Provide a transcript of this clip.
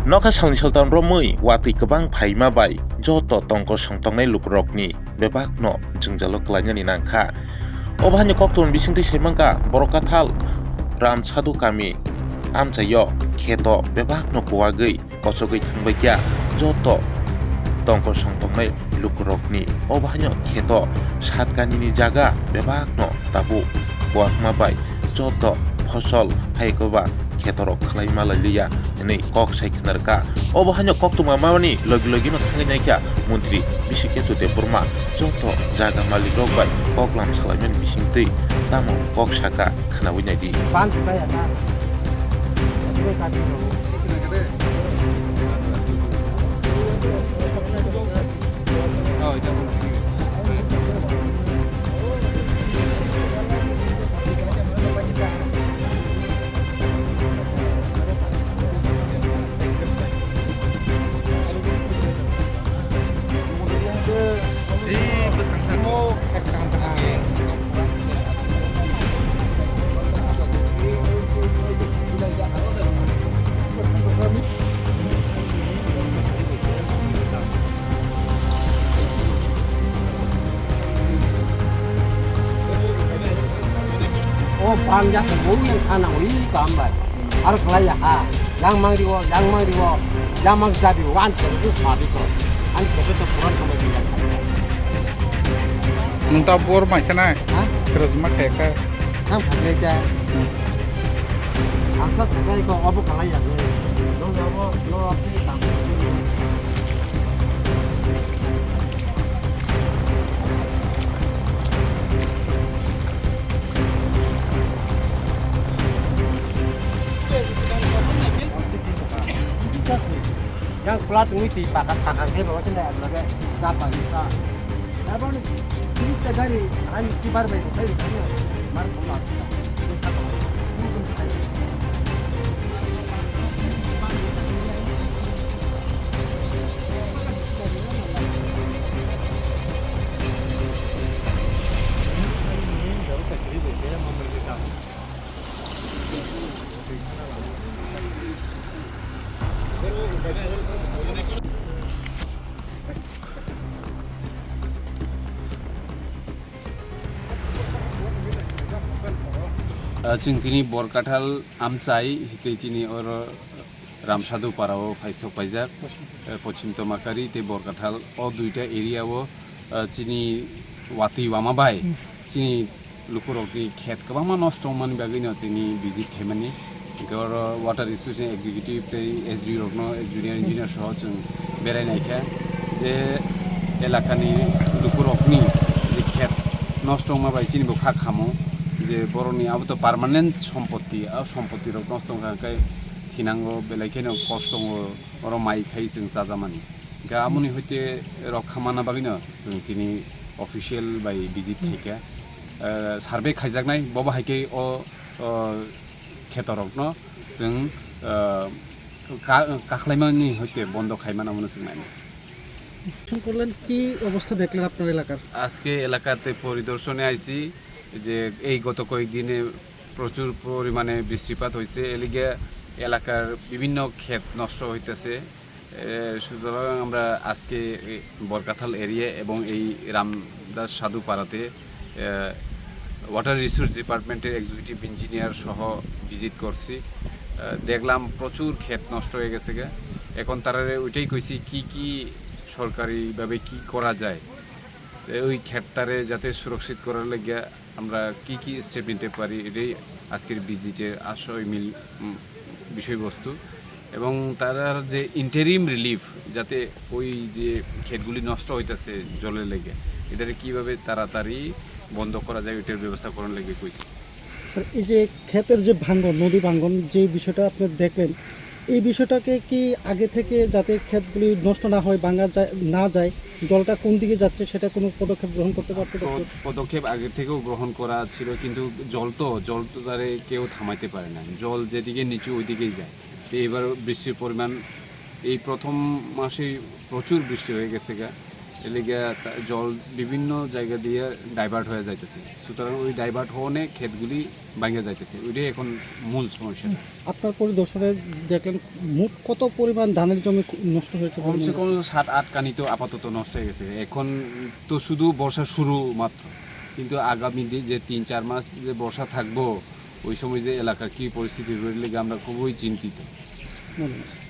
Noka salni saltan romui Watwi Kwbang Phaiyma bai joto tongko songtongnai lukrokni bebak no jungjalo klainani nangkha. Obahani koktun bisingtwi saimangka Barakathal Amchaio kami Amchaio Kheto bebak no Kuwagwi kochogwi thangbaikya joto tongko songtongnai lukrokni obahani Kheto Kani Jaga bebak no tabu Kuwakma bai joto fosol haikoba Khetorok khlaima laliya nei kok saikhnarka obahani koktuma mawani logi no thangai naikya Montri Brisheketu de Burma joto Jaga malik rok bai koklam salaiman bisingtwi tamo kok saka khanawi naidi Bang ya sembuhin anak ini gambar. Harus kelaya yang mangriwo, yang mang jadi wan terus mati kok. An kita puran kemudian. Nunta bor macam terus makai ke? Ham kerja. Angsa sekali kok abu kelaya. Lo api tambah. Yang pelat ini di pakan saya bawa cendera sebagai kapal bisa. Apa nih? Ini sekali hanya kibar baik saya ini mar pelat. जों दिनै बरकाथाल आमचाइ हितैचिनि और रामसाधु पाराव फाइसक पाइजाक पश्चिम तमाकारि ते बरकाथाल ओ दुइटा एरियाव चिनि वाति वामाबाय चिनि लुकुरकनि खेत गोबां नष्ट मानि बागैनो चिनि भिजिट खालामनि गौर वाटार इन्स्टिट्यूशन एक्जिक्यूटिव ते एसडि रकनो जुनियर इन्जिनियर सह जों बेरायनायखा जे एलाकानि लुकुरकनि जे खेत नष्ट माबाय चिनि खा खामो जे बर'नि आबोथ' पार्मानेन्ट सम्पत्ति सम्पत्ति रक नष्ट खाय थिनांगौ बेलायखायनो कस्त दङ अर माइ खाय जों जाजामानि गामोनि हयते रक्षा माना बागैनो जों दिनै अफिसियेल बाय भिजिट खायखा सार्भे खायजानाय बबा हायके अ खेतरकनो जों काखलायमानि हयते बन्द खायमाना मने जों नायनो করলেন কি অবস্থা দেখলেন আপনার এলাকার আজকে এলাকাতে পরিদর্শনে আইছি যে এই গত কয়েকদিনে প্রচুর পরিমাণে বৃষ্টিপাত হয়েছে এলিগে এলাকার বিভিন্ন ক্ষেত নষ্ট হইতেছে সুতরাং আমরা আজকে বরকাথাল এরিয়া এবং এই রামদাস সাধু পাড়াতে ওয়াটার রিসোর্স ডিপার্টমেন্টের এক্সিকিউটিভ ইঞ্জিনিয়ার সহ ভিজিট করছি দেখলাম প্রচুর ক্ষেত নষ্ট হয়ে গেছে এখন তারা ওইটাই কইছি কি সরকারিভাবে কি করা যায় ওই ক্ষেতটারে যাতে সুরক্ষিত করার লাগিয়া আমরা কি স্টেপ নিতে পারি এটাই আজকের ভিজিটের আশয় মিল বিষয়বস্তু এবং তারা যে ইন্টারিম রিলিফ যাতে ওই যে ক্ষেতগুলি নষ্ট হইতেছে জলের লেগে এটারে কীভাবে তাড়াতাড়ি বন্ধ করা যায় ওইটার ব্যবস্থা করার লেগে কইছি স্যার এই যে ক্ষেতের যে ভাঙ্গন নদী ভাঙ্গন যে বিষয়টা আপনি দেখলেন এই বিষয়টাকে কি আগে থেকে যাতে ক্ষেতগুলি নষ্ট না হয় ভাঙা না যায় জলটা কোন দিকে যাচ্ছে সেটা কোনো পদক্ষেপ গ্রহণ করতে পারতো পদক্ষেপ আগে থেকেও গ্রহণ করা ছিল কিন্তু জল তো তারে কেউ থামাইতে পারে না জল যেদিকে নিচু ওই দিকেই যায় তো এবার বৃষ্টির পরিমাণ এই প্রথম মাসেই প্রচুর বৃষ্টি হয়ে গেছে এলিগে জল বিভিন্ন জায়গা দিয়ে ডাইভার্ট হয়ে যাইতেছে, সুতরাং ওই ডাইভার্ট হওয়ানে ক্ষেতগুলি ভাঙে যাইতেছে, ওইটাই এখন মূল সমস্যা। আপনার পরিদর্শনে দেখলেন মোট কত পরিমাণ ধানের জমি নষ্ট হয়েছে? কমসে কম 7-8 কানি তো আপাতত নষ্ট হয়ে গেছে। এখন তো শুধু বর্ষা শুরু মাত্র, কিন্তু আগামী যে 3-4 মাস যে বর্ষা থাকবো, ওই সময় যে এলাকার কী পরিস্থিতি রইলে আমরা খুবই চিন্তিত। ধন্যবাদ।